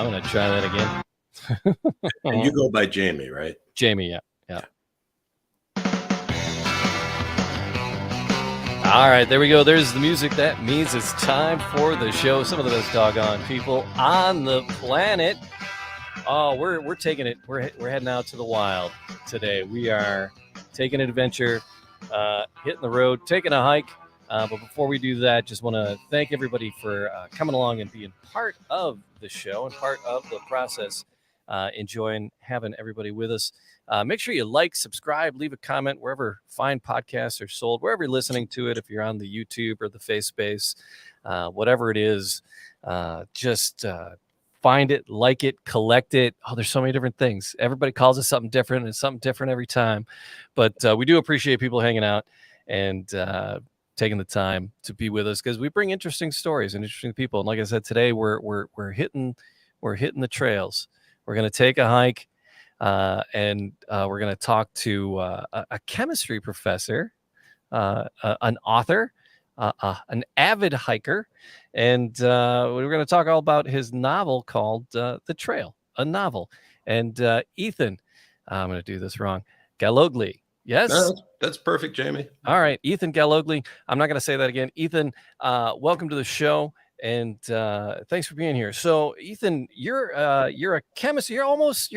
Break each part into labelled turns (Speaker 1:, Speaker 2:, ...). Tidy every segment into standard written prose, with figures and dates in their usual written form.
Speaker 1: I'm going to try that again.
Speaker 2: And you go by Jamie, right?
Speaker 1: Jamie, yeah. All right, there we go. There's the music. That means it's time for the show. Some of the best doggone people on the planet. Oh, we're taking it. We're heading out to the wild today. We are taking an adventure, hitting the road, taking a hike. But before we do that, just want to thank everybody for coming along and being part of the show and part of the process. Enjoying having everybody with us. Make sure you like, subscribe, leave a comment wherever fine podcasts are sold, wherever you're listening to it. If you're on the YouTube or the Face Space, whatever it is, just find it, like it, collect it. Oh, there's so many different things. Everybody calls it something different, and it's something different every time. But we do appreciate people hanging out and taking the time to be with us, because we bring interesting stories and interesting people. And like I said, today we're hitting the trails. We're going to take a hike, and we're going to talk to a chemistry professor, an author, an avid hiker, and we're going to talk all about his novel called The Trail, a novel. And Ethan, I'm going to do this wrong, Gallogly. Yes?
Speaker 2: No, that's perfect, Jamie.
Speaker 1: All right, Ethan Gallogly. I'm not going to say that again. Ethan, welcome to the show. And thanks for being here. So, Ethan, you're a chemist. You're almost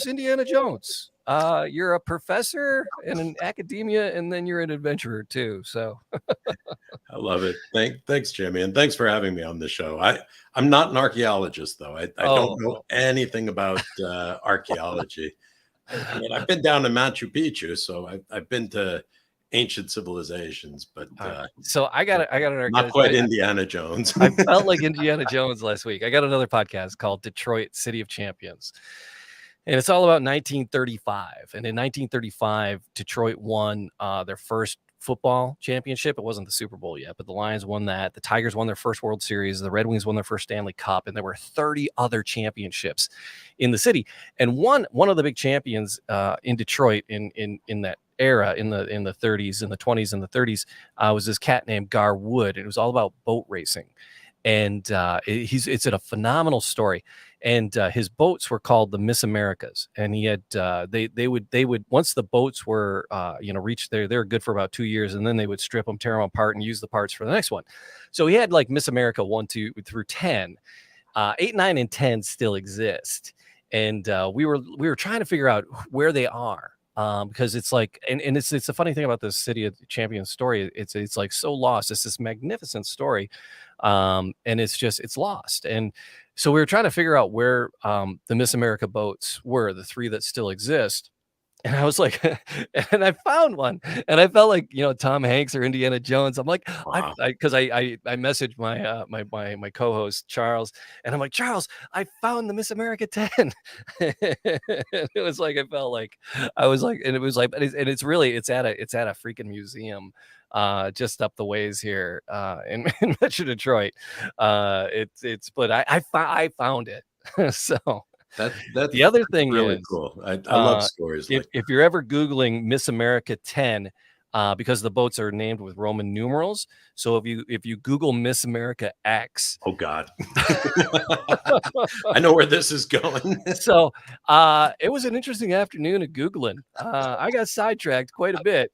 Speaker 1: Indiana Jones. You're a professor in an academia, and then you're an adventurer too. So,
Speaker 2: I love it. Thanks, Jamie, and thanks for having me on the show. I'm not an archaeologist, though. I don't know anything about archaeology. I mean, I've been down to Machu Picchu, so I've been to ancient civilizations, but
Speaker 1: so I got an
Speaker 2: not quite Indiana Jones.
Speaker 1: I felt like Indiana Jones last week. I got another podcast called Detroit City of Champions, and it's all about 1935. And in 1935, Detroit won their first football championship. It wasn't the Super Bowl yet, but the Lions won that. The Tigers won their first World Series. The Red Wings won their first Stanley Cup, and there were 30 other championships in the city. And one of the big champions in Detroit in that era, in the 30s, in the 20s and the 30s, was this cat named Gar Wood. It was all about boat racing, and it's a phenomenal story. And his boats were called the Miss Americas, and he had they would once the boats were reached they were good for about 2 years, and then they would strip them, tear them apart, and use the parts for the next one. So he had like Miss America 1, 2 through 10. 8, 9, and 10 still exist, and we were trying to figure out where they are. Because it's like, and it's a funny thing about this City of Champions story. It's like so lost. It's this magnificent story, and it's lost. And so we were trying to figure out where the Miss America boats were, the 3 that still exist. And I was like, and I found one, and I felt like, Tom Hanks or Indiana Jones. I'm like,
Speaker 2: Wow.
Speaker 1: because I messaged my co-host Charles, and I'm like, Charles, I found the Miss America 10. It was like, I felt like I was like, and it was like, and it's at a freaking museum, just up the ways here, in Metro Detroit. But I found it. So.
Speaker 2: That's
Speaker 1: The other thing
Speaker 2: really
Speaker 1: is
Speaker 2: cool. I love stories like
Speaker 1: if you're ever Googling Miss America 10, because the boats are named with Roman numerals. So if you Google Miss America X.
Speaker 2: Oh God. I know where this is going.
Speaker 1: So it was an interesting afternoon of Googling. I got sidetracked quite a bit.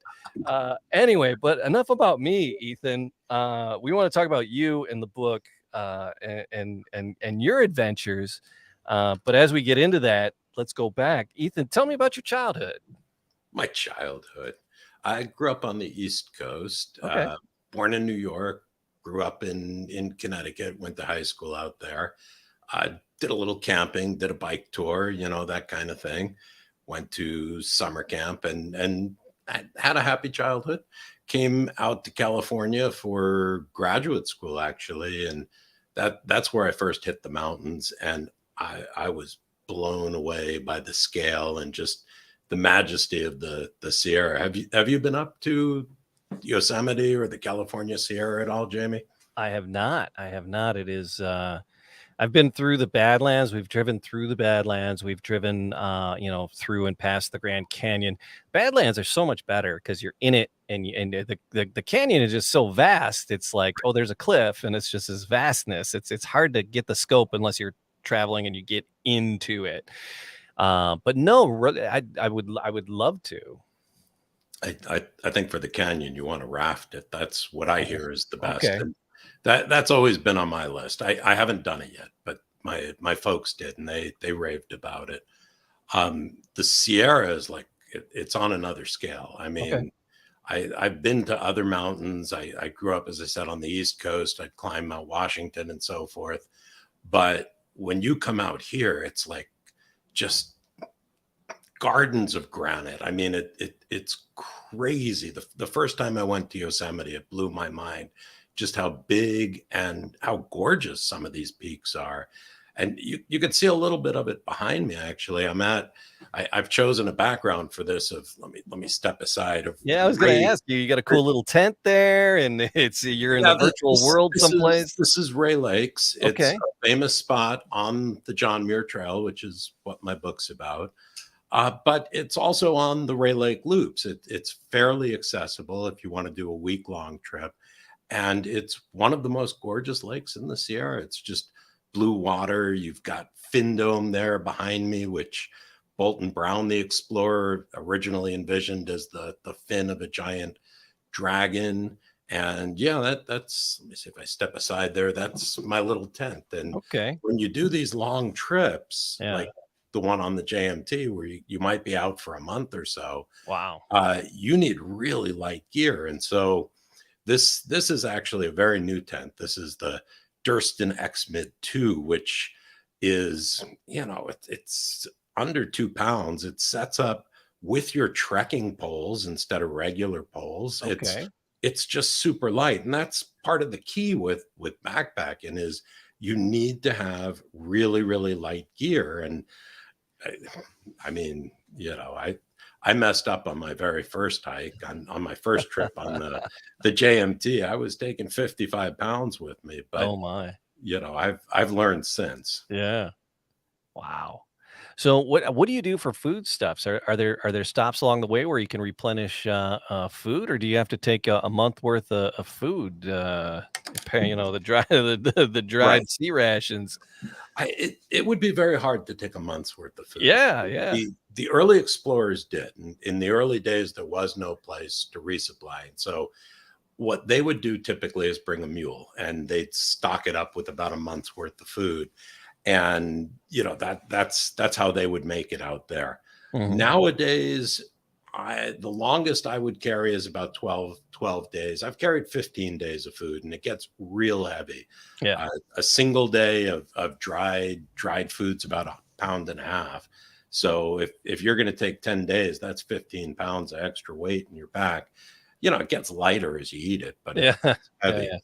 Speaker 1: Anyway, but enough about me, Ethan. We want to talk about you and the book, and your adventures. But as we get into that, let's go back. Ethan, tell me about your childhood.
Speaker 2: My childhood. I grew up on the East Coast,
Speaker 1: Okay.
Speaker 2: Born in New York, grew up in Connecticut, went to high school out there. I did a little camping, did a bike tour, that kind of thing. Went to summer camp and I had a happy childhood. Came out to California for graduate school, actually. And that's where I first hit the mountains. And I was blown away by the scale and just the majesty of the Sierra. Have you been up to Yosemite or the California Sierra at all, Jamie?
Speaker 1: I have not. It is I've been through the Badlands. We've driven through the Badlands. We've driven through and past the Grand Canyon. Badlands are so much better because you're in it, and the canyon is just so vast. It's like, oh, there's a cliff, and it's just this vastness. It's hard to get the scope unless you're traveling and you get into it. But no, really, I would love to.
Speaker 2: I think for the canyon, you want to raft it. That's what I
Speaker 1: Oh,
Speaker 2: hear is the best.
Speaker 1: okay.
Speaker 2: And that's always been on my list. I haven't done it yet, but my folks did, and they raved about it. The Sierra is like it's on another scale. I
Speaker 1: Okay.
Speaker 2: mean, I've been to other mountains. I grew up, as I said, on the East Coast. I'd climb Mount Washington and so forth. But when you come out here, it's like just gardens of granite. I mean, it's crazy. The first time I went to Yosemite, it blew my mind just how big and how gorgeous some of these peaks are. And you can see a little bit of it behind me. Actually, I've chosen a background for this. Of let me step aside of
Speaker 1: Yeah, I was gonna
Speaker 2: Ray.
Speaker 1: ask you. You got a cool little tent there, and you're in
Speaker 2: Yeah,
Speaker 1: the virtual world someplace.
Speaker 2: this is Ray Lakes. It's
Speaker 1: Okay.
Speaker 2: a famous spot on the John Muir Trail, which is what my book's about. But it's also on the Ray Lake Loops. It's fairly accessible if you want to do a week-long trip. And it's one of the most gorgeous lakes in the Sierra. It's just blue water. You've got Fin Dome there behind me, which Bolton Brown, the explorer, originally envisioned as the fin of a giant dragon. And yeah, that's let me see if I step aside there. That's my little tent. And
Speaker 1: Okay.
Speaker 2: when you do these long trips,
Speaker 1: Yeah.
Speaker 2: like the one on the JMT, where you might be out for a month or so,
Speaker 1: Wow.
Speaker 2: you need really light gear. And so this is actually a very new tent. This is the Durston X Mid 2, which is, it's under 2 pounds. It sets up with your trekking poles instead of regular poles.
Speaker 1: Okay.
Speaker 2: It's just super light. And that's part of the key with backpacking is you need to have really, really light gear. And I, I mean, I messed up on my very first hike on my first trip on the JMT. I was taking 55 pounds with me, but
Speaker 1: Oh my.
Speaker 2: I've learned since.
Speaker 1: Yeah. Wow. So what do you do for foodstuffs? Are there stops along the way where you can replenish food, or do you have to take a month worth of food? The dry the
Speaker 2: Right.
Speaker 1: dried sea rations.
Speaker 2: It would be very hard to take a month's worth of food.
Speaker 1: Yeah, yeah.
Speaker 2: The early explorers did. In the early days, there was no place to resupply. And so what they would do typically is bring a mule and they'd stock it up with about a month's worth of food. And that's how they would make it out there.
Speaker 1: Mhm.
Speaker 2: Nowadays, the longest I would carry is about 12 days. I've carried 15 days of food and it gets real heavy.
Speaker 1: Yeah.
Speaker 2: A single day of dried food's about 1.5 pounds. So if you're going to take 10 days, that's 15 pounds of extra weight in your back. It gets lighter as you eat it, but
Speaker 1: Yeah.
Speaker 2: it's
Speaker 1: Yeah,
Speaker 2: heavy.
Speaker 1: yeah.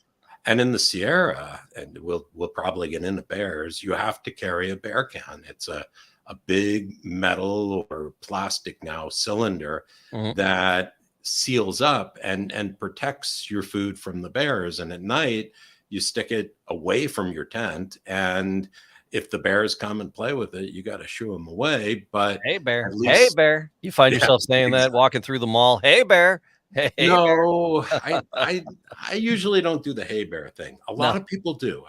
Speaker 2: And in the Sierra, and we'll probably get into bears, you have to carry a bear can. It's a big metal or plastic now cylinder
Speaker 1: Mhm.
Speaker 2: that seals up and protects your food from the bears. And at night, you stick it away from your tent. And if the bears come and play with it, you got to shoo them away. But
Speaker 1: Hey, bear.
Speaker 2: at
Speaker 1: Hey,
Speaker 2: least,
Speaker 1: bear. You find
Speaker 2: yeah,
Speaker 1: yourself saying that walking through the mall. Hey, bear. Hey, bear.
Speaker 2: no, I usually don't do the hay bear thing. A lot
Speaker 1: No.
Speaker 2: of people do.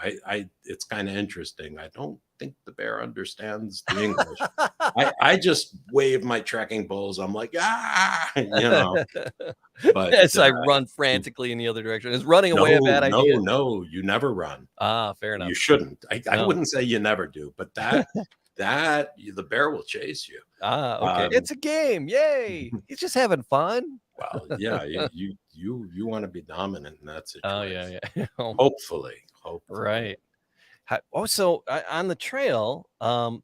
Speaker 2: It's kind of interesting. I don't think the bear understands the English. I just wave my trekking poles. I'm like, but
Speaker 1: As I run frantically in the other direction. Is running away a bad idea?
Speaker 2: no, you never run.
Speaker 1: Ah, fair enough.
Speaker 2: You shouldn't. I
Speaker 1: No.
Speaker 2: wouldn't say you never do, but the bear will chase you.
Speaker 1: Ah, okay.
Speaker 2: Um,
Speaker 1: It's a game. Yay. He's just having fun.
Speaker 2: well, yeah, you want to be dominant in that
Speaker 1: Oh, yeah,
Speaker 2: situation.
Speaker 1: yeah. Oh,
Speaker 2: Hopefully.
Speaker 1: right. So on the trail, how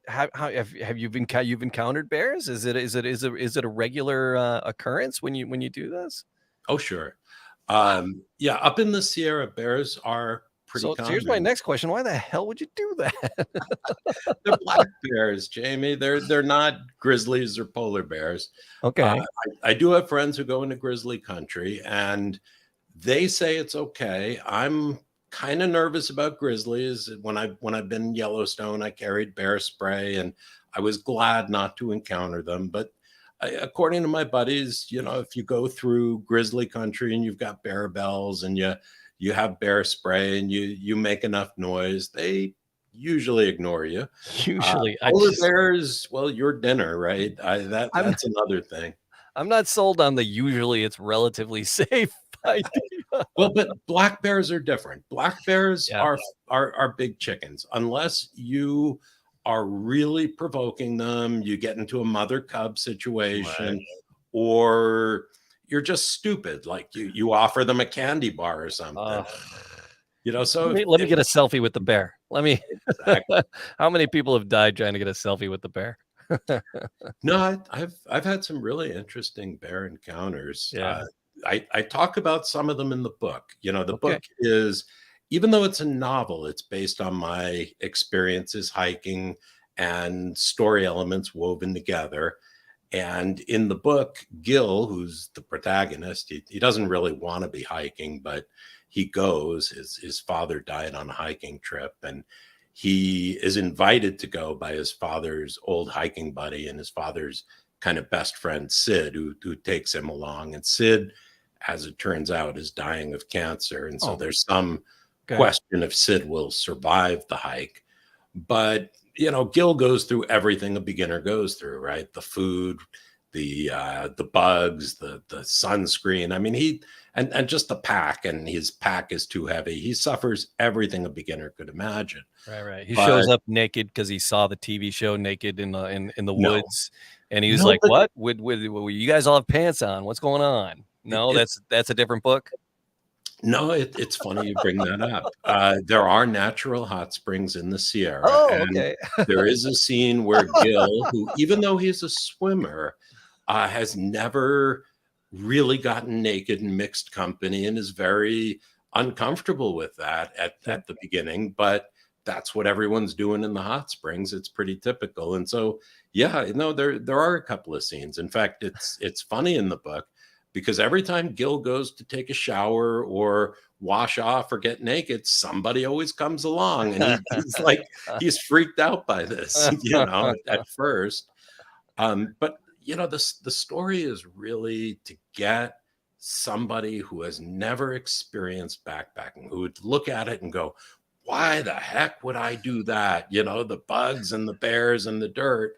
Speaker 1: have you you've encountered bears? Is it a regular occurrence when you do this?
Speaker 2: Oh, sure. Yeah, up in the Sierra, bears are pretty
Speaker 1: So here's my
Speaker 2: common.
Speaker 1: next question: why the hell would you do that?
Speaker 2: They're black bears, Jamie. They're not grizzlies or polar bears.
Speaker 1: Okay.
Speaker 2: I do have friends who go into grizzly country, and they say it's okay. I'm kind of nervous about grizzlies. When I've been in Yellowstone, I carried bear spray, and I was glad not to encounter them. But according to my buddies, if you go through grizzly country and you've got bear bells and you have bear spray and you make enough noise, they usually ignore you.
Speaker 1: Usually,
Speaker 2: Polar bears, well, your dinner, right?
Speaker 1: I'm
Speaker 2: That's another thing.
Speaker 1: I'm not sold on the usually it's relatively safe idea.
Speaker 2: Well, but black bears are different. Black bears
Speaker 1: Yeah.
Speaker 2: are big chickens. Unless you are really provoking them, you get into a mother cub
Speaker 1: Right.
Speaker 2: situation, or you're just stupid. Like you offer them a candy bar or something.
Speaker 1: Ugh.
Speaker 2: So
Speaker 1: Let me
Speaker 2: if
Speaker 1: get a selfie with the bear. Let me
Speaker 2: exactly.
Speaker 1: How many people have died trying to get a selfie with the bear?
Speaker 2: No, I've had some really interesting bear encounters.
Speaker 1: Yeah.
Speaker 2: I talk about some of them in the book. The
Speaker 1: Okay.
Speaker 2: book is, even though it's a novel, it's based on my experiences hiking and story elements woven together. And in the book, Gil, who's the protagonist, he doesn't really want to be hiking, but he goes. His father died on a hiking trip, and he is invited to go by his father's old hiking buddy and his father's kind of best friend, Sid, who takes him along. And Sid, as it turns out, is dying of cancer. And so
Speaker 1: Oh,
Speaker 2: there's some
Speaker 1: okay.
Speaker 2: question if Sid will survive the hike. But Gil goes through everything a beginner goes through, right? The food, the bugs, the sunscreen. I mean, and just the pack, and his pack is too heavy. He suffers everything a beginner could imagine.
Speaker 1: Right. He
Speaker 2: But
Speaker 1: shows up naked because he saw the TV show Naked in the
Speaker 2: no,
Speaker 1: woods, and he was
Speaker 2: no,
Speaker 1: like,
Speaker 2: but
Speaker 1: "What? Would you guys all have pants on? What's going on?" No,
Speaker 2: it,
Speaker 1: that's a different book.
Speaker 2: no, it's funny you bring that up. There are natural hot springs in the Sierra,
Speaker 1: Oh,
Speaker 2: and
Speaker 1: okay.
Speaker 2: there is a scene where Gil, who, even though he's a swimmer, has never really gotten naked in mixed company and is very uncomfortable with that
Speaker 1: Okay.
Speaker 2: at the beginning. But that's what everyone's doing in the hot springs. It's pretty typical. And so, yeah, no, there are a couple of scenes. In fact, it's funny in the book because every time Gil goes to take a shower or wash off or get naked, somebody always comes along, and he's like, he's freaked out by this, at first. But the story is really to get somebody who has never experienced backpacking, who would look at it and go, why the heck would I do that? The bugs and the bears and the dirt,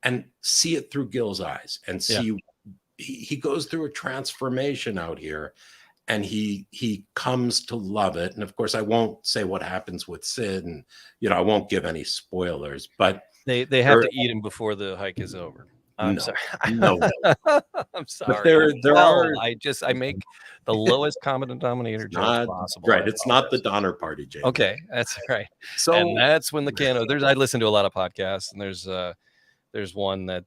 Speaker 2: and see it through Gil's eyes and
Speaker 1: Yeah.
Speaker 2: see he goes through a transformation out here, and he comes to love it. And of course, I won't say what happens with Sid, and I won't give any spoilers, but
Speaker 1: They have
Speaker 2: there
Speaker 1: to eat him before the hike is over. I'm
Speaker 2: no
Speaker 1: sorry.
Speaker 2: no
Speaker 1: I'm
Speaker 2: but
Speaker 1: sorry.
Speaker 2: there are
Speaker 1: I make the lowest common denominator jokes
Speaker 2: not
Speaker 1: possible.
Speaker 2: right.
Speaker 1: I
Speaker 2: It's not the
Speaker 1: apologize.
Speaker 2: Donner Party, Jamie.
Speaker 1: Okay, that's right. And
Speaker 2: So
Speaker 1: that's when the cano there's I listen to a lot of podcasts, and there's one that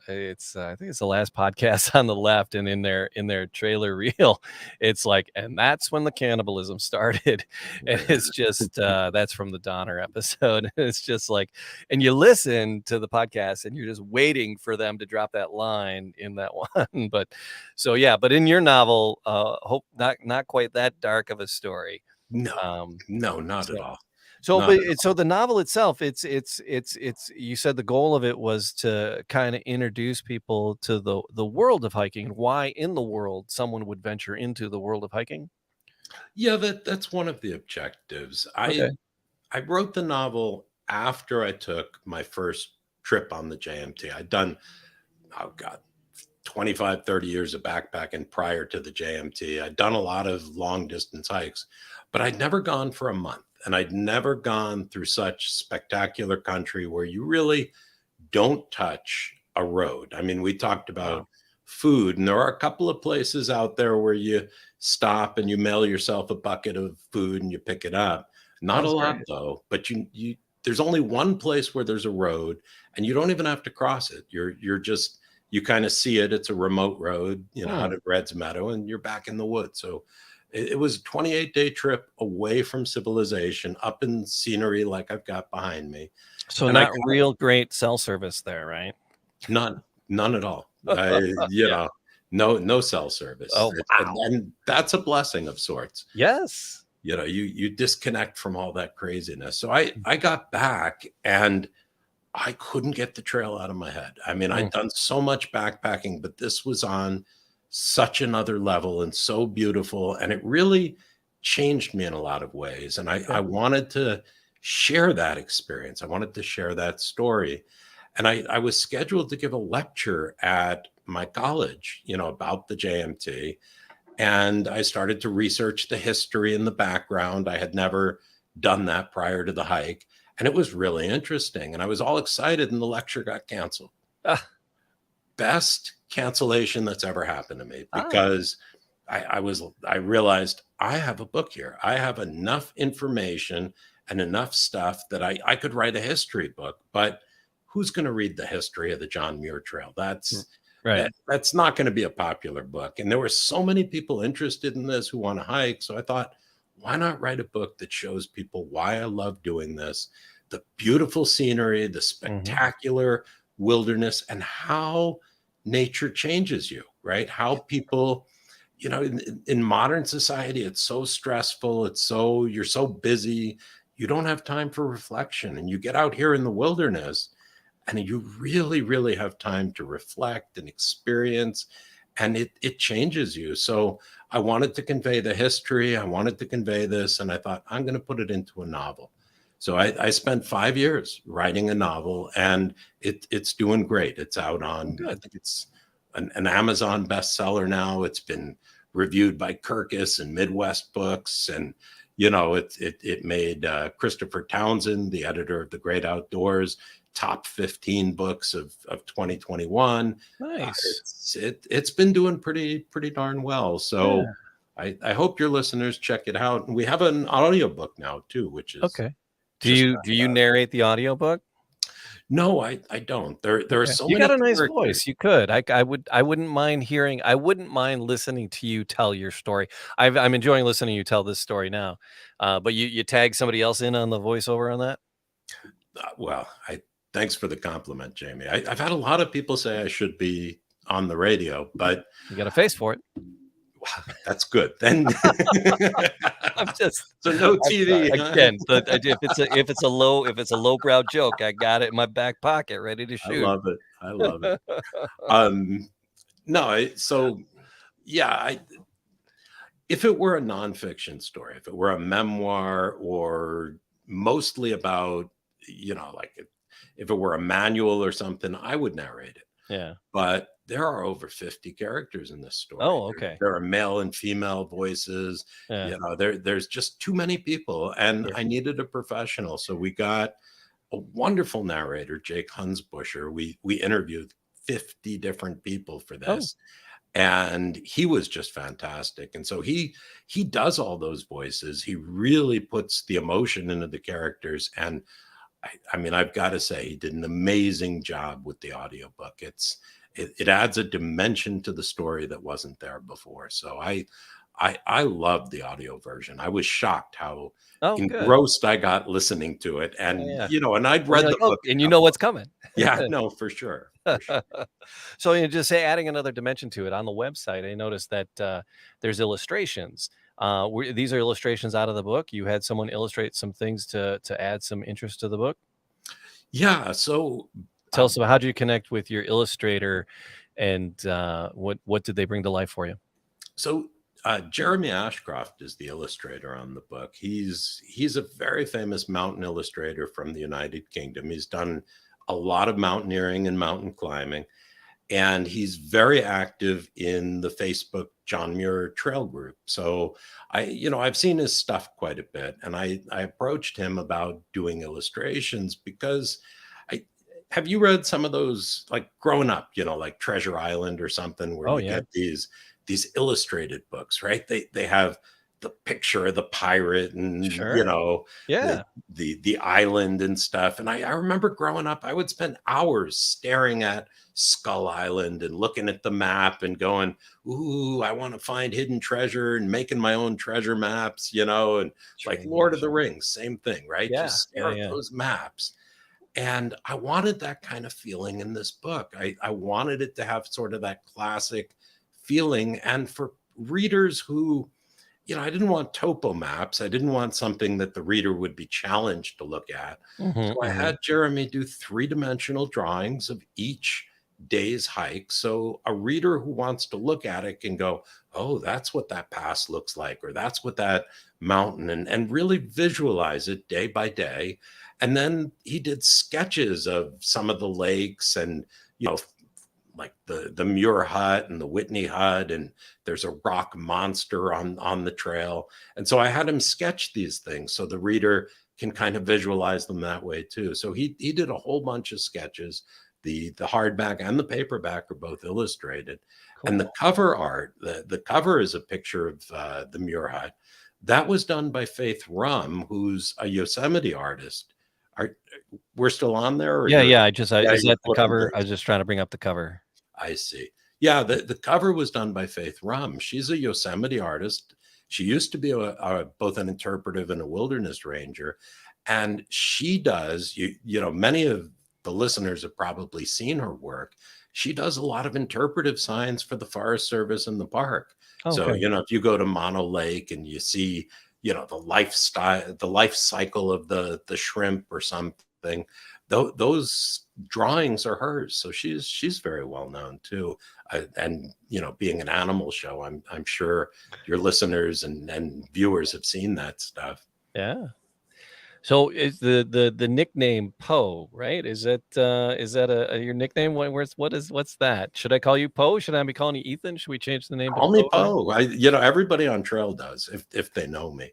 Speaker 1: it's I think it's the last podcast on the left, and in their trailer reel, it's like, and that's when the cannibalism started. And it's just that's from the Donner episode. It's just like, and you listen to the podcast and you're just waiting for them to drop that line in that one. But so yeah, but in your novel, hope not quite that dark of a story.
Speaker 2: no,
Speaker 1: Um,
Speaker 2: no, not at
Speaker 1: so
Speaker 2: all.
Speaker 1: so,
Speaker 2: Not
Speaker 1: but
Speaker 2: at
Speaker 1: so the novel itself, it's you said the goal of it was to kind of introduce people to the world of hiking, and why in the world someone would venture into the world of hiking.
Speaker 2: Yeah, that's one of the objectives.
Speaker 1: Okay.
Speaker 2: I wrote the novel after I took my first trip on the JMT. I'd done, oh God, 25, 30 years of backpacking prior to the JMT. I'd done a lot of long distance hikes, but I'd never gone for a month. And I'd never gone through such spectacular country where you really don't touch a road. I mean, we talked about
Speaker 1: Wow.
Speaker 2: food, and there are a couple of places out there where you stop and you mail yourself a bucket of food and you pick it up. Not a
Speaker 1: That's
Speaker 2: lot
Speaker 1: great.
Speaker 2: though, but you there's only one place where there's a road, and you don't even have to cross it. You're just, you kind of see it. It's a remote road,
Speaker 1: Hmm.
Speaker 2: out at Red's Meadow, and you're back in the woods. So it was a 28-day trip away from civilization, up in scenery like I've got behind me.
Speaker 1: So
Speaker 2: And I
Speaker 1: not real great cell service there, right?
Speaker 2: none at all.
Speaker 1: Yeah.
Speaker 2: No cell service.
Speaker 1: Oh wow.
Speaker 2: And that's a blessing of sorts.
Speaker 1: Yes.
Speaker 2: You disconnect from all that craziness. So I got back, and I couldn't get the trail out of my head. I mean,
Speaker 1: Hmm.
Speaker 2: I'd done so much backpacking, but this was on such another level and so beautiful. And it really changed me in a lot of ways. And I
Speaker 1: Okay.
Speaker 2: wanted to share that experience. I wanted to share that story. And I was scheduled to give a lecture at my college, about the JMT. And I started to research the history and the background. I had never done that prior to the hike. And it was really interesting. And I was all excited, and the lecture got canceled.
Speaker 1: Ah,
Speaker 2: Best cancellation that's ever happened to me,
Speaker 1: ah,
Speaker 2: because I realized I have a book here. I have enough information and enough stuff that I could write a history book, but who's going to read the history of the John Muir Trail?
Speaker 1: right.
Speaker 2: That's not going to be a popular book. And there were so many people interested in this who want to hike. So I thought, why not write a book that shows people why I love doing this, the beautiful scenery, the spectacular wilderness, and how nature changes you, right? How people, in modern society, it's so stressful. You're so busy. You don't have time for reflection. And you get out here in the wilderness, and you really, really have time to reflect and experience, and it changes you. So I wanted to convey the history. I wanted to convey this, and I thought, I'm going to put it into a novel. So I spent 5 years writing a novel, and it's doing great. It's out on, I
Speaker 1: Good.
Speaker 2: think it's an Amazon bestseller now. It's been reviewed by Kirkus and Midwest Books, and it made Christopher Townsend, the editor of The Great Outdoors, top 15 books of 2021.
Speaker 1: Nice.
Speaker 2: It's been doing pretty darn well. So
Speaker 1: Yeah.
Speaker 2: I hope your listeners check it out. And we have an audiobook now too, which is
Speaker 1: Okay. Do
Speaker 2: just
Speaker 1: you narrate the audiobook?
Speaker 2: no, I don't. There are
Speaker 1: Okay.
Speaker 2: so
Speaker 1: You
Speaker 2: many
Speaker 1: got a nice
Speaker 2: characters.
Speaker 1: voice. You could. I wouldn't mind hearing. I wouldn't mind listening to you tell your story. I'm enjoying listening to you tell this story now. But you tag somebody else in on the voiceover on that?
Speaker 2: Well, I thanks for the compliment, Jamie. I've had a lot of people say I should be on the radio, but
Speaker 1: You got a face for it.
Speaker 2: that's good. Then
Speaker 1: I'm just
Speaker 2: so no
Speaker 1: I'm sorry.
Speaker 2: TV, huh?
Speaker 1: Again, if it's a lowbrow joke, I got it in my back pocket ready to
Speaker 2: I
Speaker 1: shoot.
Speaker 2: love it. I love it. Um, no, so yeah, if it were a nonfiction story, if it were a memoir, or mostly about, like if it were a manual or something, I would narrate it.
Speaker 1: Yeah.
Speaker 2: But there are over 50 characters in this story.
Speaker 1: Oh, okay.
Speaker 2: There are male and female voices.
Speaker 1: Yeah.
Speaker 2: There's just too many people, and
Speaker 1: Yeah.
Speaker 2: I needed a professional. So we got a wonderful narrator, Jake Hunsbusher. We interviewed 50 different people for
Speaker 1: Oh,
Speaker 2: this, and he was just fantastic. And so he does all those voices. He really puts the emotion into the characters, and I mean, I've got to say, he did an amazing job with the audiobook. It adds a dimension to the story that wasn't there before. So I loved the audio version. I was shocked how
Speaker 1: oh, good.
Speaker 2: engrossed I got listening to it. And
Speaker 1: Yeah.
Speaker 2: and I'd
Speaker 1: And
Speaker 2: read
Speaker 1: you're
Speaker 2: the
Speaker 1: like, oh,
Speaker 2: book
Speaker 1: and
Speaker 2: a
Speaker 1: you know
Speaker 2: couple
Speaker 1: what's
Speaker 2: of
Speaker 1: coming.
Speaker 2: yeah, no, for sure. For sure.
Speaker 1: So you just say adding another dimension to it on the website. I noticed that there's illustrations. These are illustrations out of the book. You had someone illustrate some things to add some interest to the book.
Speaker 2: Yeah. So
Speaker 1: Tell us about how did you connect with your illustrator, and what did they bring to life for you?
Speaker 2: So Jeremy Ashcroft is the illustrator on the book. He's a very famous mountain illustrator from the United Kingdom. He's done a lot of mountaineering and mountain climbing, and he's very active in the Facebook John Muir Trail group. So I've seen his stuff quite a bit, and I approached him about doing illustrations because I have you read some of those, like growing up, like Treasure Island or something, where
Speaker 1: Oh
Speaker 2: you
Speaker 1: yeah,
Speaker 2: get these illustrated books, right? They have the picture of the pirate, and
Speaker 1: sure.
Speaker 2: the
Speaker 1: Yeah,
Speaker 2: the island and stuff. And I remember growing up, I would spend hours staring at Skull Island and looking at the map and going, ooh, I want to find hidden treasure, and making my own treasure maps, and like Lord of
Speaker 1: strange.
Speaker 2: the Rings, same thing, right?
Speaker 1: Yeah,
Speaker 2: Just
Speaker 1: yeah,
Speaker 2: stare at
Speaker 1: yeah.
Speaker 2: those maps. And I wanted that kind of feeling in this book. I wanted it to have sort of that classic feeling. And for readers who, I didn't want topo maps. I didn't want something that the reader would be challenged to look at. So I
Speaker 1: Hmm.
Speaker 2: had Jeremy do three-dimensional drawings of each day's hike. So a reader who wants to look at it can go, oh, that's what that pass looks like, or that's what that mountain, and really visualize it day by day. And then he did sketches of some of the lakes and, you know, like the Muir Hut and the Whitney Hut, and there's a rock monster on the trail. And so I had him sketch these things so the reader can kind of visualize them that way too. So he did a whole bunch of sketches. The hardback and the paperback are both illustrated. And the
Speaker 1: Cool.
Speaker 2: cover art, the cover is a picture of the Muir Hut. That was done by Faith Rum, who's a Yosemite artist. Are We're still on there, or
Speaker 1: Yeah,
Speaker 2: you're,
Speaker 1: yeah.
Speaker 2: yeah,
Speaker 1: Is
Speaker 2: you're
Speaker 1: that the
Speaker 2: flipping
Speaker 1: cover? I
Speaker 2: things?
Speaker 1: was just trying to bring up the cover.
Speaker 2: I see. Yeah, the cover was done by Faith Rum. She's a Yosemite artist. She used to be both an interpretive and a wilderness ranger, and she does, you know, many of the listeners have probably seen her work. She does a lot of interpretive signs for the Forest Service and the park.
Speaker 1: Oh,
Speaker 2: So,
Speaker 1: okay.
Speaker 2: you know, if you go to Mono Lake and you see, you know, the life cycle of the shrimp or something, those drawings are hers. So she's very well known too. And you know, being an animal show, I'm sure your listeners and viewers have seen that stuff.
Speaker 1: Yeah. So is the nickname Poe, right? Is that your nickname? What's that? Should I call you Poe? Should I be calling you Ethan? Should we change the name to
Speaker 2: Call me
Speaker 1: Poe now?
Speaker 2: Poe. You know, everybody on trail does if they know me.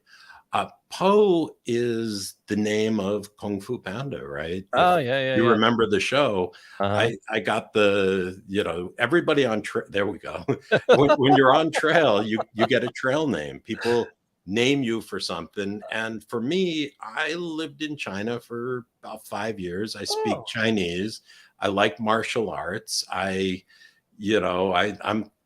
Speaker 2: Poe is the name of Kung Fu Panda, right?
Speaker 1: Oh,
Speaker 2: If
Speaker 1: yeah, yeah,
Speaker 2: you
Speaker 1: yeah.
Speaker 2: remember the show,
Speaker 1: Uh-huh.
Speaker 2: I got the, you know, everybody on there we go. When you're on trail, you get a trail name. People name you for something. And for me, I lived in China for about 5 years. I speak
Speaker 1: Oh.
Speaker 2: Chinese. I like martial arts. I'm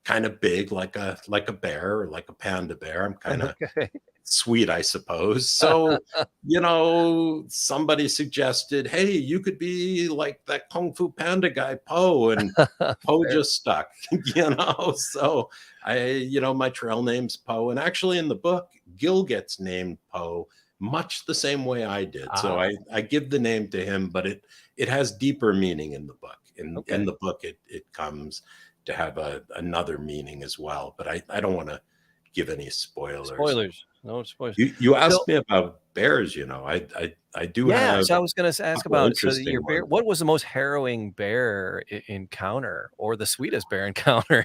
Speaker 2: kind of big, like a bear, or like a panda bear. I'm kind of
Speaker 1: Okay.
Speaker 2: sweet, I suppose. So, you know, somebody suggested, hey, you could be like that Kung Fu Panda guy, Poe, and Poe
Speaker 1: Fair.
Speaker 2: just stuck, you know. So my trail name's Poe. And actually in the book, Gil gets named Poe much the same way I did. So
Speaker 1: Ah,
Speaker 2: I give the name to him, but it has deeper meaning in the book. In
Speaker 1: okay.
Speaker 2: the book, it comes to have another meaning as well. But I don't want to give any spoilers.
Speaker 1: Spoilers. No spoilers.
Speaker 2: You
Speaker 1: So
Speaker 2: asked me about bears, you know. I do
Speaker 1: yeah,
Speaker 2: have
Speaker 1: so I was gonna
Speaker 2: a
Speaker 1: ask
Speaker 2: couple
Speaker 1: about
Speaker 2: interesting
Speaker 1: your bear.
Speaker 2: ones.
Speaker 1: What was the most harrowing bear encounter, or the sweetest bear encounter?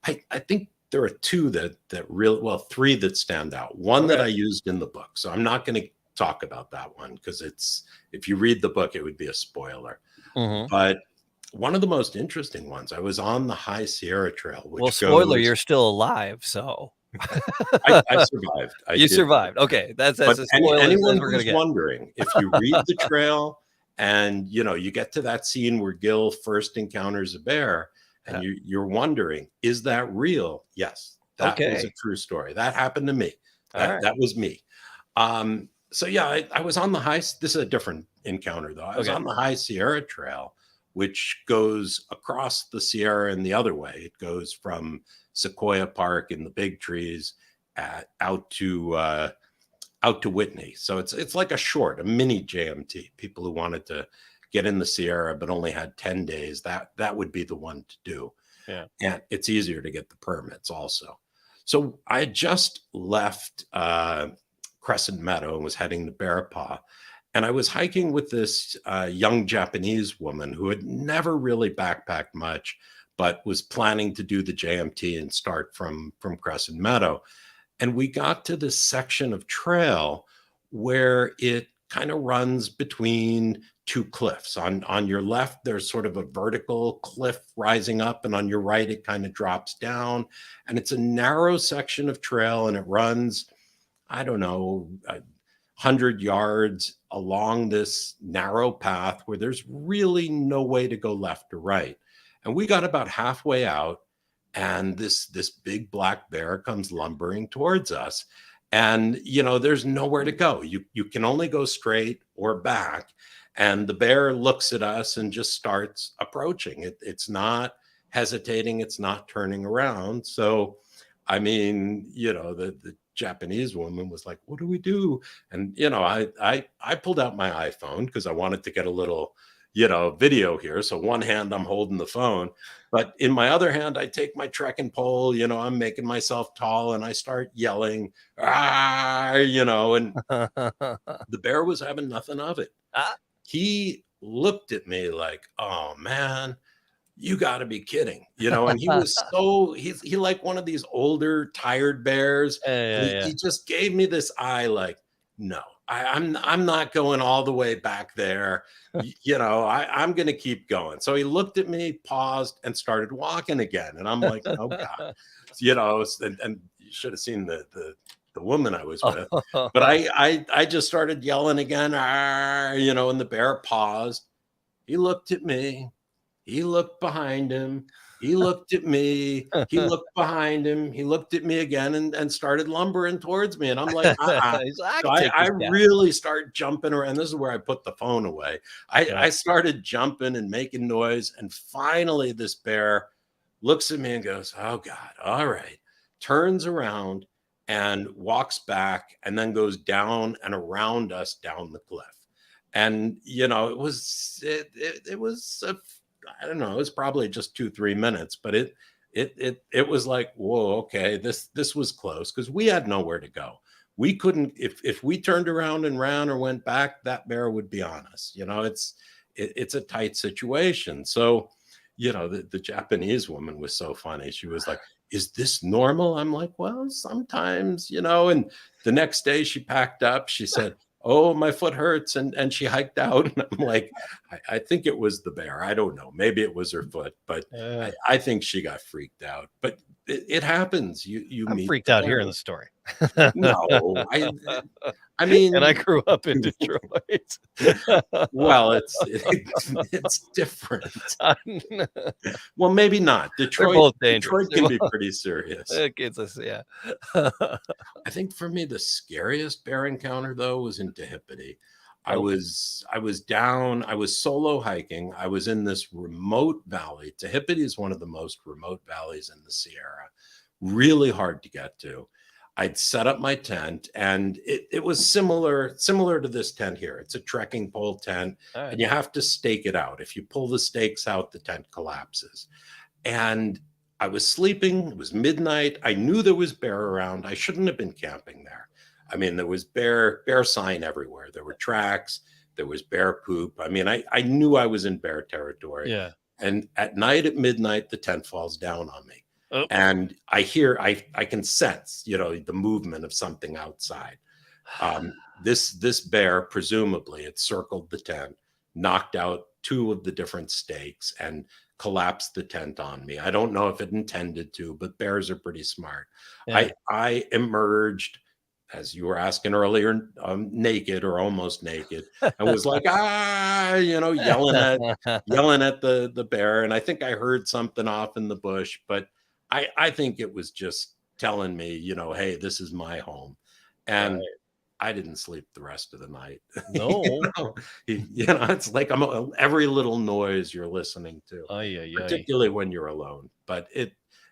Speaker 2: I think there are two that really, well, three that stand out. One that
Speaker 1: Okay.
Speaker 2: I used in the book. So I'm not going to talk about that one because if you read the book, it would be a spoiler.
Speaker 1: Hmm.
Speaker 2: But one of the most interesting ones, I was on the High Sierra Trail,
Speaker 1: Well,
Speaker 2: which
Speaker 1: spoiler,
Speaker 2: goes,
Speaker 1: you're still alive, so
Speaker 2: I survived. I
Speaker 1: you
Speaker 2: did.
Speaker 1: survived. Okay, that's
Speaker 2: But
Speaker 1: as spoilers
Speaker 2: anyone
Speaker 1: as we're gonna
Speaker 2: who's
Speaker 1: get.
Speaker 2: wondering, if you read the trail and you know you get to that scene where Gil first encounters a bear, and
Speaker 1: Yeah.
Speaker 2: you're wondering, is that real? Yes, that was a
Speaker 1: Okay.
Speaker 2: true story. That happened to me.
Speaker 1: All
Speaker 2: That
Speaker 1: right.
Speaker 2: that was me. So yeah, I was on the high. This is a different encounter though. I was
Speaker 1: Okay.
Speaker 2: on the High Sierra Trail, which goes across the Sierra and the other way. It goes from Sequoia Park in the big trees out to Whitney. So it's like a mini JMT. People who wanted to get in the Sierra but only had 10 days, that would be the one to do.
Speaker 1: Yeah.
Speaker 2: And it's easier to get the permits also. So I had just left Crescent Meadow and was heading to Bear Paw. And I was hiking with this young Japanese woman who had never really backpacked much, but was planning to do the JMT and start from Crescent Meadow. And we got to this section of trail where it kind of runs between two cliffs. On your left, there's sort of a vertical cliff rising up, and on your right, it kind of drops down. And it's a narrow section of trail, and it runs, I don't know, 100 yards along this narrow path where there's really no way to go left or right. And we got about halfway out, and this big black bear comes lumbering towards us. And you know, there's nowhere to go. You can only go straight or back. And the bear looks at us and just starts approaching. It's not hesitating, it's not turning around. So I mean, you know, the Japanese woman was like, "What do we do?" And you know, I pulled out my iPhone because I wanted to get a little, video here. So one hand I'm holding the phone, but in my other hand, I take my trekking pole, I'm making myself tall and I start yelling, ah, and the bear was having nothing of it.
Speaker 1: Ah.
Speaker 2: He looked at me like, oh man, you got to be kidding, and he was he like one of these older tired bears, and
Speaker 1: Yeah,
Speaker 2: he
Speaker 1: yeah.
Speaker 2: just gave me this eye like, no, I'm not going all the way back there. I'm gonna keep going. So he looked at me, paused, and started walking again. And I'm like, oh God, and you should have seen the woman I was with. But I just started yelling again, "Arr," and the bear paused. He looked at me. He looked behind him. He looked at me. He looked behind him. He looked at me again and started lumbering towards me. And I'm like, uh-uh.
Speaker 1: He's like, I
Speaker 2: So
Speaker 1: can take
Speaker 2: I
Speaker 1: this guy.
Speaker 2: really start jumping around. This is where I put the phone away.
Speaker 1: Yeah.
Speaker 2: I started jumping and making noise. And finally, this bear looks at me and goes, oh God, all right. Turns around and walks back and then goes down and around us down the cliff. And it was I don't know, it was probably just 2-3 minutes, but it was like, whoa, okay, this was close because we had nowhere to go. We couldn't, if we turned around and ran or went back, that bear would be on us. It's a tight situation. So, the Japanese woman was so funny. She was like, is this normal? I'm like, well, sometimes, and the next day she packed up, she said, oh, my foot hurts. And she hiked out. And I'm like, I think it was the bear. I don't know. Maybe it was her foot, but I think she got freaked out. But it happens. You
Speaker 1: I'm
Speaker 2: meet
Speaker 1: freaked out hearing the story.
Speaker 2: No, I mean,
Speaker 1: And I grew up in Detroit.
Speaker 2: well, it's different. Well, maybe not.
Speaker 1: They're both dangerous.
Speaker 2: Detroit can be pretty serious.
Speaker 1: Yeah.
Speaker 2: I think for me, the scariest bear encounter though was in Tehipite. I
Speaker 1: Okay.
Speaker 2: was solo hiking. I was in this remote valley. Tehipite is one of the most remote valleys in the Sierra, really hard to get to. I'd set up my tent and it was similar to this tent here. It's a trekking pole tent
Speaker 1: All right.
Speaker 2: and you have to stake it out. If you pull the stakes out, the tent collapses. And I was sleeping. It was midnight. I knew there was bear around. I shouldn't have been camping there. I mean, there was bear sign everywhere. There were tracks. There was bear poop. I mean, I knew I was in bear territory.
Speaker 1: Yeah.
Speaker 2: And at night, at midnight, the tent falls down on me.
Speaker 1: Oh.
Speaker 2: And I can sense, the movement of something outside. This bear, presumably, it circled the tent, knocked out 2 of the different stakes, and collapsed the tent on me. I don't know if it intended to, but bears are pretty smart.
Speaker 1: Yeah.
Speaker 2: I emerged, as you were asking earlier, naked or almost naked, and was like, yelling at the bear. And I think I heard something off in the bush, but I think it was just telling me, hey, this is my home. And
Speaker 1: Right.
Speaker 2: I didn't sleep the rest of the night.
Speaker 1: No.
Speaker 2: It's like every little noise you're listening to,
Speaker 1: Ay, ay, ay.
Speaker 2: particularly when you're alone. But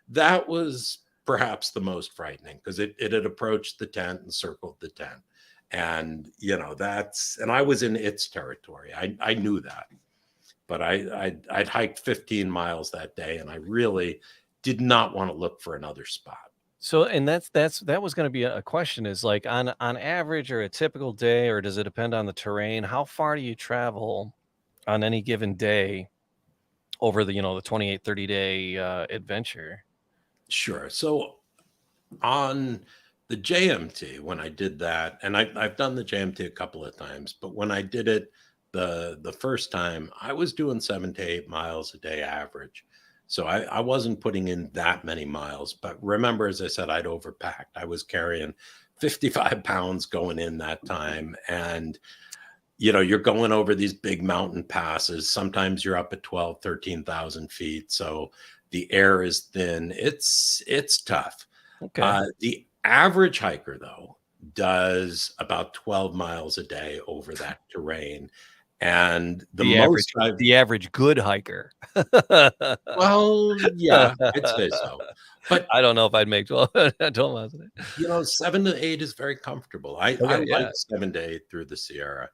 Speaker 2: that was perhaps the most frightening because it had approached the tent and circled the tent. And, and I was in its territory. I knew that. But I'd hiked 15 miles that day and I really did not want to look for another spot.
Speaker 1: So, and that was going to be a question is like on average or a typical day, or does it depend on the terrain? How far do you travel on any given day over the 28, 30 day adventure?
Speaker 2: Sure. So on the JMT, when I did that, and I've done the JMT a couple of times, but when I did it the first time, I was doing 7 to 8 miles a day average. So I wasn't putting in that many miles. But remember, as I said, I'd overpacked. I was carrying 55 pounds going in that time. And, you're going over these big mountain passes. Sometimes you're up at 12, 13,000 feet. So the air is thin. It's tough.
Speaker 1: Okay.
Speaker 2: The average hiker, though, does about 12 miles a day over that terrain. And the
Speaker 1: average good hiker.
Speaker 2: Well, yeah, I'd say so. But
Speaker 1: I don't know if I'd make 12 miles a day.
Speaker 2: 7 to 8 is very comfortable. I
Speaker 1: Okay, yeah.
Speaker 2: like 7 to 8 through the Sierra.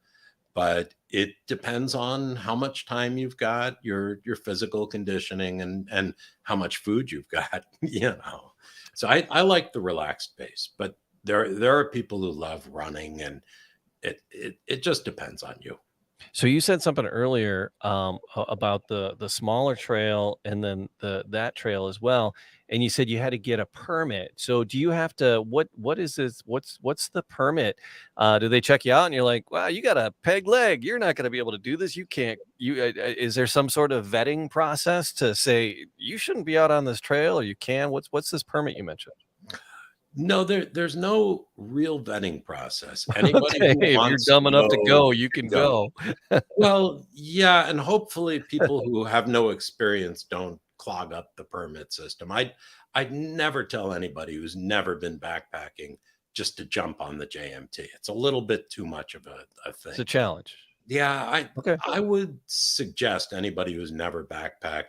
Speaker 2: but it depends on how much time you've got, your physical conditioning, and how much food you've got, So I like the relaxed pace, but there are people who love running, and it just depends on you.
Speaker 1: So you said something earlier about the smaller trail and then that trail as well, and you said you had to get a permit. So do you have to what is this? What's the permit? Do they check you out and you're like, wow, you got a peg leg. You're not going to be able to do this. You can't. Is there some sort of vetting process to say you shouldn't be out on this trail or you can? What's this permit you mentioned?
Speaker 2: No, there's no real vetting process. Anybody
Speaker 1: Okay,
Speaker 2: who
Speaker 1: if you're
Speaker 2: wants to
Speaker 1: dumb enough to
Speaker 2: go
Speaker 1: go, you
Speaker 2: can
Speaker 1: can
Speaker 2: go.
Speaker 1: go.
Speaker 2: Well, yeah, and hopefully people who have no experience don't clog up the permit system. I'd never tell anybody who's never been backpacking just to jump on the JMT. It's a little bit too much of a
Speaker 1: It's
Speaker 2: thing.
Speaker 1: a challenge.
Speaker 2: Yeah,
Speaker 1: Okay.
Speaker 2: I would suggest anybody who's never backpacked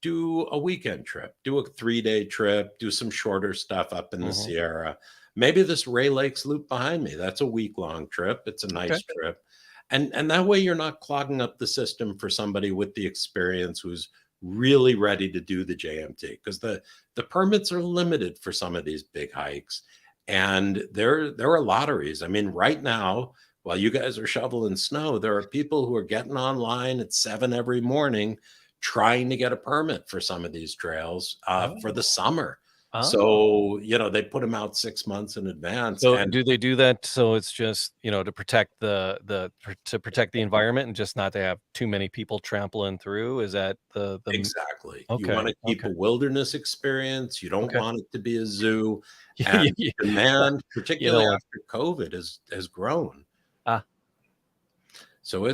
Speaker 2: do a weekend trip, do a 3-day trip, do some shorter stuff up in the
Speaker 1: Hmm.
Speaker 2: Sierra. Maybe this Ray Lakes loop behind me. That's a week-long trip. It's a
Speaker 1: Okay.
Speaker 2: nice trip. And that way you're not clogging up the system for somebody with the experience who's really ready to do the JMT, because the permits are limited for some of these big hikes, and there are lotteries. I mean, right now, while you guys are shoveling snow, there are people who are getting online at 7 every morning trying to get a permit for some of these trails for the
Speaker 1: Oh.
Speaker 2: summer.
Speaker 1: Oh.
Speaker 2: So, they put them out 6 months in advance.
Speaker 1: So
Speaker 2: And
Speaker 1: do they do that so it's just, to protect to protect the environment and just not to have too many people trampling through? Is that the
Speaker 2: exactly, you
Speaker 1: okay,
Speaker 2: want to keep
Speaker 1: okay,
Speaker 2: a wilderness experience. You don't
Speaker 1: okay.
Speaker 2: want it to be a zoo.
Speaker 1: Yeah,
Speaker 2: And
Speaker 1: yeah,
Speaker 2: demand,
Speaker 1: you
Speaker 2: particularly
Speaker 1: don't want
Speaker 2: after COVID, has grown.
Speaker 1: ah,
Speaker 2: So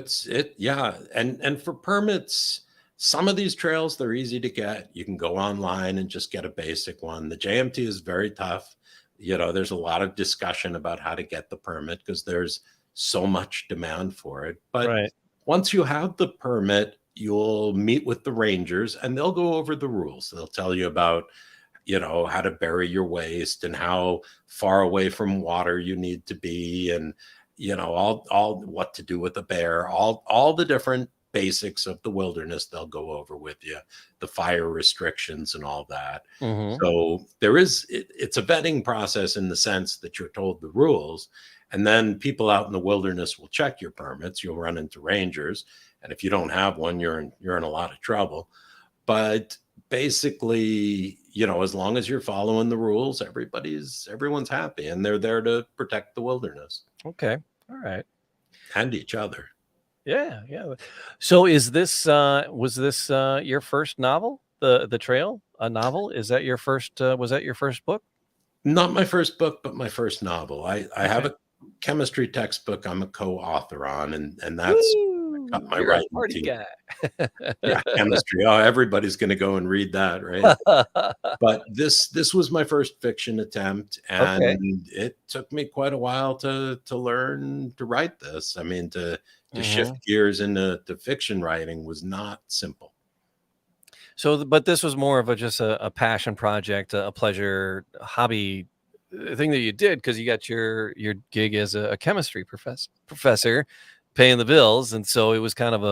Speaker 2: yeah. And for permits, some of these trails, they're easy to get. You can go online and just get a basic one. The JMT is very tough. There's a lot of discussion about how to get the permit because there's so much demand for it. But
Speaker 1: right.
Speaker 2: once you have the permit, you'll meet with the rangers and they'll go over the rules. They'll tell you about, how to bury your waste and how far away from water you need to be, and all what to do with a bear, all the different basics of the wilderness they'll go over with you, the fire restrictions and all that.
Speaker 1: Mhm.
Speaker 2: So it's a vetting process in the sense that you're told the rules, and then people out in the wilderness will check your permits. You'll run into rangers, and if you don't have one, you're in a lot of trouble. But basically, as long as you're following the rules, everyone's happy, and they're there to protect the wilderness
Speaker 1: Okay. All right.
Speaker 2: and each other.
Speaker 1: Yeah, yeah. So is this was this your first novel? The Trail, a novel? Is that your first was that your first book?
Speaker 2: Not my first book, but my first novel. I have
Speaker 1: Okay.
Speaker 2: a chemistry textbook I'm a co-author on, and that's
Speaker 1: Woo!
Speaker 2: cut my
Speaker 1: You're a
Speaker 2: writing
Speaker 1: party
Speaker 2: teeth.
Speaker 1: guy.
Speaker 2: Yeah, chemistry. Oh, everybody's going to go and read that, right? But this was my first fiction attempt,
Speaker 1: Okay.
Speaker 2: and it took me quite a while to learn to write this. I mean, to shift
Speaker 1: Mhm.
Speaker 2: gears into fiction writing was not simple.
Speaker 1: So, but this was more of just a passion project, a pleasure, a hobby thing that you did because you got your gig as a chemistry professor, paying the bills, and so it was kind of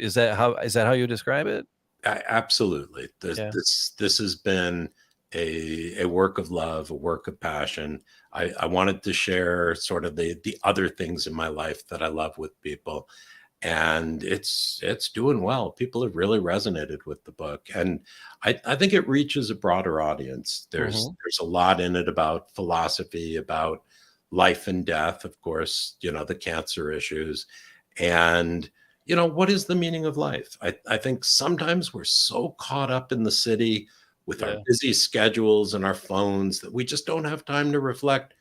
Speaker 1: is that how you describe it?
Speaker 2: Absolutely. This
Speaker 1: Yeah.
Speaker 2: this this has been a work of love, a work of passion. I wanted to share sort of the other things in my life that I love with people, and it's doing well. People have really resonated with the book, and I think it reaches a broader audience.
Speaker 1: Hmm.
Speaker 2: There's a lot in it about philosophy, about life and death, of course, the cancer issues, and what is the meaning of life? I think sometimes we're so caught up in the city with our
Speaker 1: Yeah.
Speaker 2: busy schedules and our phones that we just don't have time to reflect.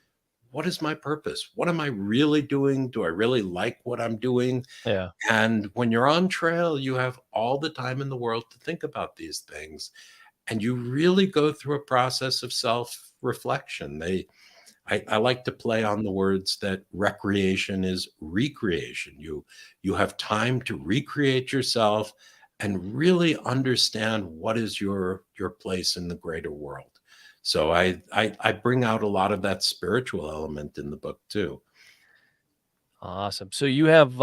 Speaker 2: What is my purpose? What am I really doing? Do I really like what I'm doing?
Speaker 1: Yeah.
Speaker 2: And when you're on trail, you have all the time in the world to think about these things. And you really go through a process of self reflection. I like to play on the words that recreation is recreation. You have time to recreate yourself and really understand what is your place in the greater world. So I bring out a lot of that spiritual element in the book too.
Speaker 1: Awesome. So you have,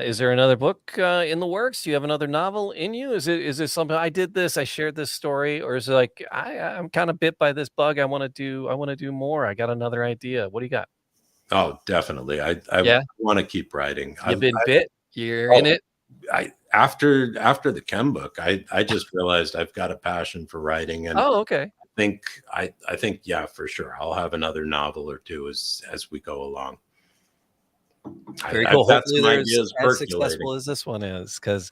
Speaker 1: is there another book in the works? Do you have another novel in you? Is this something I did this, I shared this story, or is it like I'm kind of bit by this bug? I want to do more. I got another idea. What do you got?
Speaker 2: Oh, definitely. I
Speaker 1: Yeah,
Speaker 2: want to keep writing.
Speaker 1: you've been bit. You're in
Speaker 2: Oh,
Speaker 1: it.
Speaker 2: after the Chem book, I just realized I've got a passion for writing, and
Speaker 1: Oh, okay.
Speaker 2: think I think, yeah, for sure, I'll have another novel or two as we go along.
Speaker 1: Very
Speaker 2: I've
Speaker 1: cool.
Speaker 2: got
Speaker 1: Hopefully
Speaker 2: some
Speaker 1: they're as
Speaker 2: ideas percolating.
Speaker 1: successful as this one is, because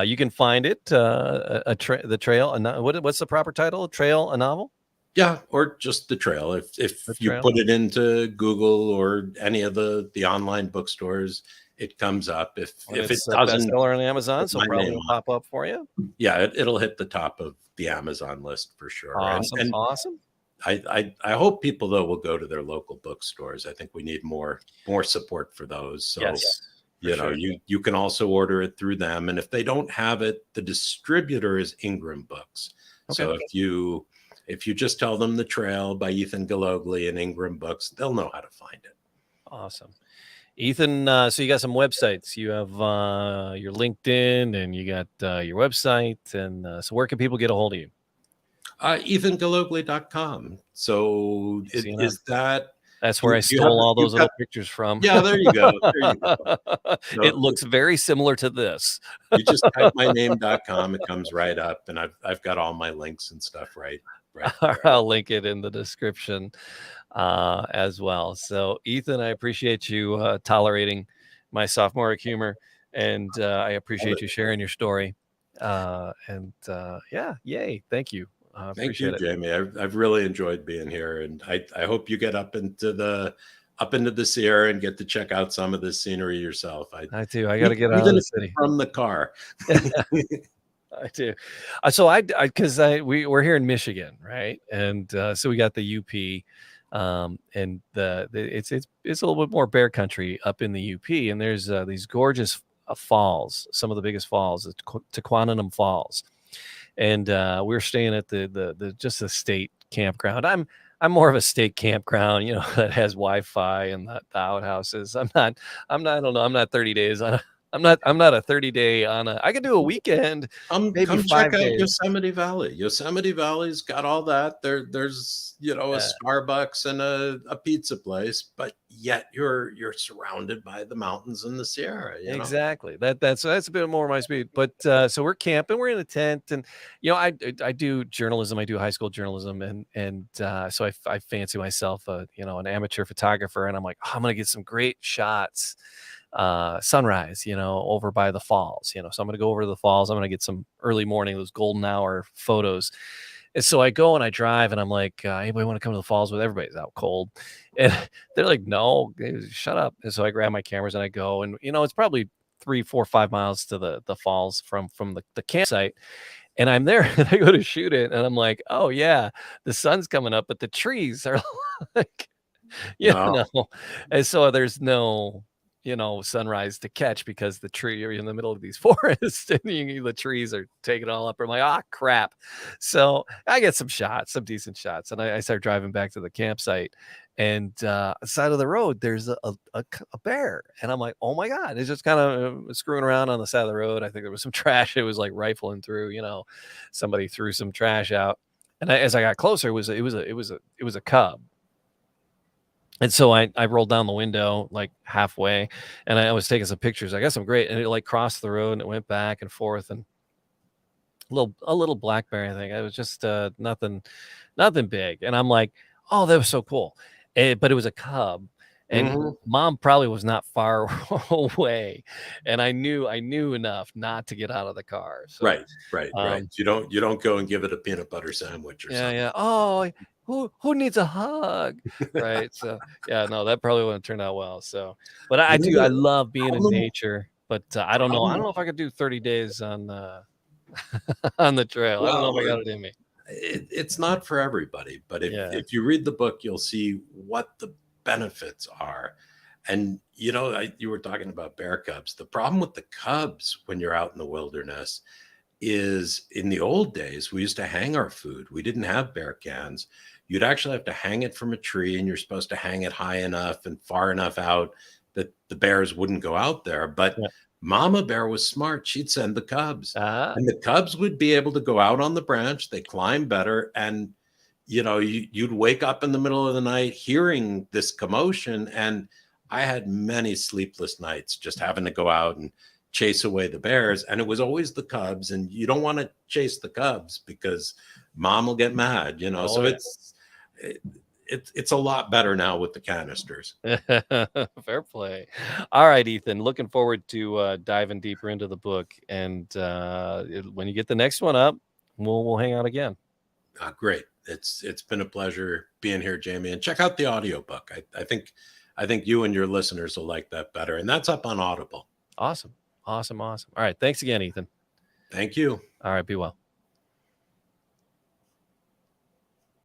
Speaker 1: you can find it. The trail. What's the proper title? Trail, a novel.
Speaker 2: Yeah, or just the trail. If
Speaker 1: The
Speaker 2: you
Speaker 1: trail.
Speaker 2: put it into Google or any of the online bookstores, it comes up.
Speaker 1: And
Speaker 2: If it
Speaker 1: it's a
Speaker 2: doesn't,
Speaker 1: bestseller on Amazon,
Speaker 2: put
Speaker 1: so
Speaker 2: my
Speaker 1: probably
Speaker 2: name
Speaker 1: will
Speaker 2: on
Speaker 1: pop up for you.
Speaker 2: it. Yeah, it'll hit the top of the Amazon list for sure. And
Speaker 1: Awesome,
Speaker 2: and
Speaker 1: awesome.
Speaker 2: I hope people though will go to their local bookstores. I think we need more support for those. So,
Speaker 1: Yes, for sure.
Speaker 2: you can also order it through them, and if they don't have it, the distributor is Ingram Books.
Speaker 1: Okay,
Speaker 2: So if you just tell them The Trail by Ethan Gallogly and Ingram Books, they'll know how to find it.
Speaker 1: awesome. Ethan, so you got some websites. You have your LinkedIn, and you got your website, and so where can people get a hold of you?
Speaker 2: EthanGallogly.com. So
Speaker 1: Easy enough.
Speaker 2: is that
Speaker 1: That's where
Speaker 2: you
Speaker 1: I
Speaker 2: you have
Speaker 1: stole all
Speaker 2: you've
Speaker 1: those
Speaker 2: got
Speaker 1: little pictures from.
Speaker 2: yeah, there you go. There you go.
Speaker 1: It
Speaker 2: So
Speaker 1: looks very similar to this.
Speaker 2: you just type my name.com, it comes right up, and I've got all my links and stuff right there.
Speaker 1: I'll link it in the description as well. So, Ethan, I appreciate you tolerating my sophomoric humor, and I
Speaker 2: Love
Speaker 1: appreciate
Speaker 2: it.
Speaker 1: you sharing your story. Yeah, yay! Thank you.
Speaker 2: Thank
Speaker 1: Appreciate
Speaker 2: you,
Speaker 1: it.
Speaker 2: Jamie. I've really enjoyed being here, and I hope you get up into the Sierra and get to check out some of this scenery yourself.
Speaker 1: I do. I got to get out of
Speaker 2: Even
Speaker 1: the
Speaker 2: if it's
Speaker 1: city.
Speaker 2: from the car.
Speaker 1: I do. So because we're here in Michigan, right? And so we got the UP, and it's a little bit more bear country up in the UP, and there's these gorgeous falls, some of the biggest falls, the Tequananum Falls, and we were staying at the just the state campground. I'm more of a state campground, that has Wi-Fi and the outhouses. I don't know. I'm not 30 days on. I'm not a 30-day on a. I could do a weekend, maybe
Speaker 2: Come check
Speaker 1: 5
Speaker 2: out
Speaker 1: days.
Speaker 2: Yosemite Valley. Yosemite Valley's got all that. There's a
Speaker 1: Yeah,
Speaker 2: Starbucks and a pizza place, but yet you're surrounded by the mountains and the Sierra.
Speaker 1: exactly. That's a bit more my speed. But so we're camping, we're in a tent, and I do journalism. I do high school journalism, and so I fancy myself an amateur photographer, and I'm like, I'm gonna get some great shots, sunrise, over by the falls, so I'm gonna go over to the falls. I'm gonna get some early morning, those golden hour photos. And so I go and I drive, and I'm like, anybody want to come to the falls with? Everybody's out cold. And they're like, no, shut up. And so I grab my cameras and I go, and it's probably 3, 4, 5 miles to the falls from the campsite. And I'm there and I go to shoot it. And I'm like, oh yeah, the sun's coming up, but the trees are like, you
Speaker 2: No,
Speaker 1: know, and so there's no, sunrise to catch because you're in the middle of these forests, and the trees are taking it all up. I'm like, ah, crap. So I get some shots, some decent shots, and I start driving back to the campsite, and side of the road, there's a bear, and I'm like, oh my god, it's just kind of screwing around on the side of the road. I think there was some trash. It was like rifling through. Somebody threw some trash out, and as I got closer, it was a cub. And so I rolled down the window like halfway, and I was taking some pictures. I got some great, and it like crossed the road and it went back and forth, and a little black bear. I think it was just nothing big. And I'm like, oh, that was so cool. But it was a cub, and
Speaker 2: Mhm.
Speaker 1: mom probably was not far away, and I knew enough not to get out of the car. So
Speaker 2: Right.
Speaker 1: um,
Speaker 2: You don't go and give it a peanut butter sandwich or
Speaker 1: yeah,
Speaker 2: something.
Speaker 1: yeah. Oh, who needs a hug? Right. So yeah, no, that probably wouldn't turn out well. So, but I
Speaker 2: You know
Speaker 1: do. I
Speaker 2: the
Speaker 1: love being in
Speaker 2: problem
Speaker 1: nature, but I don't know. I don't
Speaker 2: problem
Speaker 1: know if I could do 30 days on on the trail. I don't know
Speaker 2: well,
Speaker 1: if I got it in me.
Speaker 2: it's not for everybody, but if
Speaker 1: Yeah.
Speaker 2: if you read the book, you'll see what the benefits are. And you were talking about bear cubs. The problem with the cubs when you're out in the wilderness is in the old days, we used to hang our food. We didn't have bear cans. You'd actually have to hang it from a tree, and you're supposed to hang it high enough and far enough out that the bears wouldn't go out there. But
Speaker 1: Yeah.
Speaker 2: Mama Bear was smart. She'd send the cubs,
Speaker 1: Ah,
Speaker 2: and the cubs would be able to go out on the branch. They climb better. And, you'd wake up in the middle of the night hearing this commotion. And I had many sleepless nights just having to go out and chase away the bears. And it was always the cubs. And you don't want to chase the cubs because mom will get mad,
Speaker 1: oh,
Speaker 2: so
Speaker 1: yeah.
Speaker 2: it's a lot better now with the canisters.
Speaker 1: Fair play. All right, Ethan. Looking forward to diving deeper into the book, and when you get the next one up, we'll hang out again.
Speaker 2: Great. It's been a pleasure being here, Jamie. And check out the audiobook. I think you and your listeners will like that better. And that's up on Audible.
Speaker 1: Awesome. All right. Thanks again, Ethan.
Speaker 2: Thank you.
Speaker 1: All right. Be well.